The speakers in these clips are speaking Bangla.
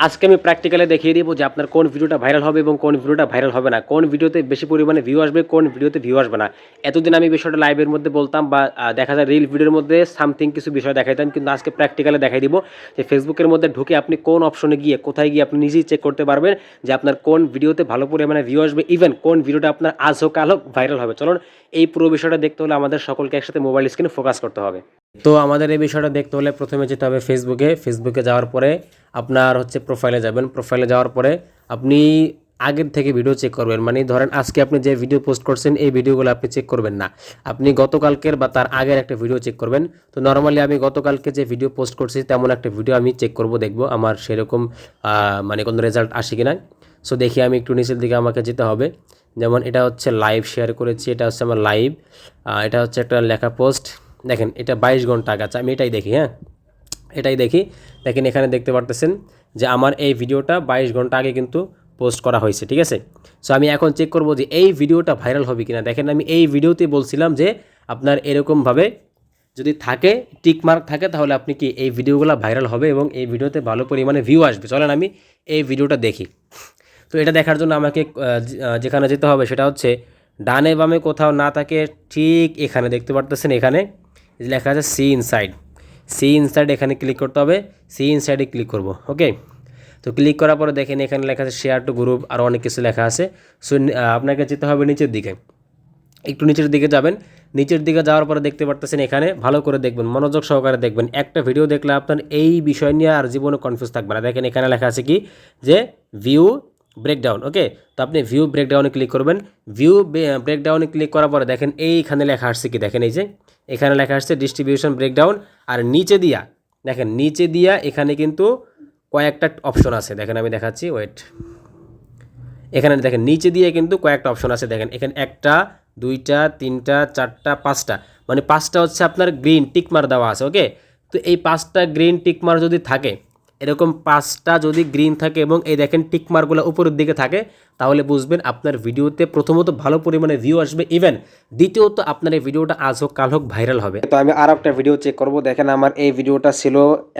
আজকে আমি প্র্যাকটিক্যালি দেখিয়ে দিব যে আপনার কোন ভিডিওটা ভাইরাল হবে এবং কোন ভিডিওটা ভাইরাল হবে না, কোন ভিডিওতে বেশি পরিমাণে ভিউ আসবে, কোন ভিডিওতে ভিউ আসবে না। এতদিন আমি বিষয়টা লাইভের মধ্যে বলতাম বা দেখা যায় রিল ভিডিওর মধ্যে সামথিং কিছু বিষয় দেখাইতাম, কিন্তু আজকে প্র্যাকটিক্যালি দেখাই দিব যে ফেসবুকের মধ্যে ঢুকে আপনি কোন অপশনে গিয়ে কোথায় গিয়ে আপনি নিজেই চেক করতে পারবেন যে আপনার কোন ভিডিওতে ভালো পরিমাণে ভিউ আসবে, ইভেন কোন ভিডিওটা আপনার আজ হোক কাল হোক ভাইরাল হবে। চলুন এই পুরো বিষয়টা দেখতে হলে আমাদের সকলকে একসাথে মোবাইল স্ক্রিনে ফোকাস করতে হবে। তো আমাদের এই বিষয়টা দেখতে হলে প্রথমে যেতে হবে ফেসবুকে যাওয়ার পরে আপনার হচ্ছে প্রোফাইলে যাবেন। প্রোফাইলে যাওয়ার পরে আপনি আগের থেকে ভিডিও চেক করবেন, মানে ধরেন আজকে আপনি যে ভিডিও পোস্ট করছেন এই ভিডিওগুলো আপনি চেক করবেন না, আপনি গতকালকের বা তার আগের একটা ভিডিও চেক করবেন। তো নর্মালি আমি গতকালকে যে ভিডিও পোস্ট করছি তেমন একটা ভিডিও আমি চেক করব, দেখব আমার সেরকম মানে কোনো রেজাল্ট আসে কিনা। সো দেখি আমি একটু নিচের দিকে আমাকে যেতে হবে। যেমন এটা হচ্ছে লাইভ শেয়ার করেছি, এটা হচ্ছে আমার লাইভ, এটা হচ্ছে একটা লেখা পোস্ট। দেখেন এটা 22 ঘন্টা আগে, আচ্ছা আমি এটাই দেখি। হ্যাঁ, এটাই দেখি। দেখেন এখানে দেখতে পারতেছেন যে আমার এই ভিডিওটা 22 ঘন্টা আগে কিন্তু পোস্ট করা হয়েছে, ঠিক আছে। সো আমি এখন চেক করব যে এই ভিডিওটা ভাইরাল হবে কিনা। দেখেন আমি এই ভিডিওতে বলছিলাম যে আপনার এরকমভাবে যদি থাকে টিক মার্ক থাকে তাহলে আপনি কি এই ভিডিওগুলো ভাইরাল হবে এবং এই ভিডিওতে ভালো পরিমাণে ভিউ আসবে। চলেন আমি এই ভিডিওটা দেখি। তো এটা দেখার জন্য আমাকে যেখানে যেতে হবে সেটা হচ্ছে ডানে বামে কোথাও না থাকে, ঠিক এখানে দেখতে পারতেছেন, এখানে লেখা আছে সি ইনসাইড, এখানে ক্লিক করতে হবে। সি ইনসাইডে ক্লিক করব, ওকে। তো ক্লিক করার পরে দেখেন এখানে লেখা আছে শেয়ার টু গ্রুপ, আরও অনেক কিছু লেখা আছে। সো আপনাকে যেতে হবে নিচের দিকে, একটু নিচের দিকে যাবেন। নিচের দিকে যাওয়ার পরে দেখতে পারতেছেন এখানে ভালো করে দেখবেন, মনোযোগ সহকারে দেখবেন। একটা ভিডিও দেখলে আপনার এই বিষয় নিয়ে আর জীবনে কনফিউজ থাকবে না। দেখেন এখানে লেখা আছে কি যে ভিউ ব্রেকডাউন, ওকে। তো আপনি ভিউ ব্রেকডাউনে ক্লিক করবেন। ভিউ ব্রেকডাউনে ক্লিক করার পরে দেখেন এইখানে লেখা আসছে কি, দেখেন এই যে এখানে লেখা আসছে ডিস্ট্রিবিউশন ব্রেকডাউন। আর নিচে দিয়া দেখেন, নিচে দিয়া এখানে কিন্তু কয়েকটা অপশন আছে, দেখেন আমি দেখাচ্ছি, ওয়েট। এখানে দেখেন নিচে দিয়ে কিন্তু কয়েকটা অপশন আছে, দেখেন এখানে একটা, দুইটা, তিনটা, চারটা, পাঁচটা, মানে পাঁচটা হচ্ছে আপনার গ্রিন টিকমার দেওয়া আছে, ওকে। তো এই পাঁচটা গ্রিন টিকমার যদি থাকে, এরকম পাঁচটা যদি গ্রিন থাকে এবং এই দেখেন টিকমারগুলো উপরের দিকে থাকে, তাহলে বুঝবেন আপনার ভিডিওতে প্রথমত ভালো পরিমাণে ভিউ আসবে, ইভেন দ্বিতীয়ত আপনার এই ভিডিওটা আজ হোক কাল হোক ভাইরাল হবে। তো আমি আর একটা ভিডিও চেক করব। দেখেন আমার এই ভিডিওটা ছিল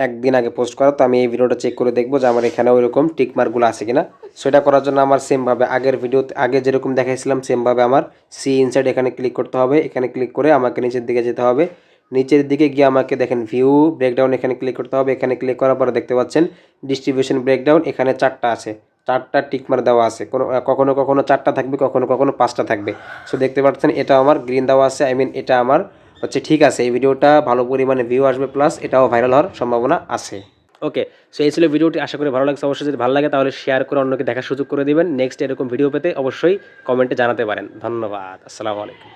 একদিন আগে পোস্ট করা, তো আমি এই ভিডিওটা চেক করে দেখবো যে আমার এখানে ওইরকম টিকমারগুলো আছে কিনা। সেটা করার জন্য আমার সেমভাবে আগের ভিডিওতে আগে যেরকম দেখাইছিলাম সেমভাবে আমার সি ইনসাইড এখানে ক্লিক করতে হবে। এখানে ক্লিক করে আমাকে নিচের দিকে যেতে হবে। নিচের দিকে গিয়ে আমাকে দেখেন ভিউ ব্রেকডাউন এখানে ক্লিক করতে হবে। এখানে ক্লিক করার পরে দেখতে পাচ্ছেন ডিস্ট্রিবিউশন ব্রেকডাউন, এখানে চারটা আছে, চারটা টিকমার দেওয়া আছে। কখনো কখনো চারটা থাকবে, কখনো কখনো পাঁচটা থাকবে। সো দেখতে পাচ্ছেন এটা আমার গ্রিন দেওয়া আছে, আই মিন এটা আমার হচ্ছে ঠিক আছে, এই ভিডিওটা ভালো পরিমাণে ভিউ আসবে, প্লাস এটাও ভাইরাল হওয়ার সম্ভাবনা আছে। ওকে, সো এই ছিল ভিডিওটি, আশা করি ভালো লাগছে। অবশ্যই যদি ভালো লাগে তাহলে শেয়ার করে অন্যকে দেখার সুযোগ করে দিবেন। নেক্সট এরকম ভিডিও পেতে অবশ্যই কমেন্টে জানাতে পারেন। ধন্যবাদ, আসসালামু আলাইকুম।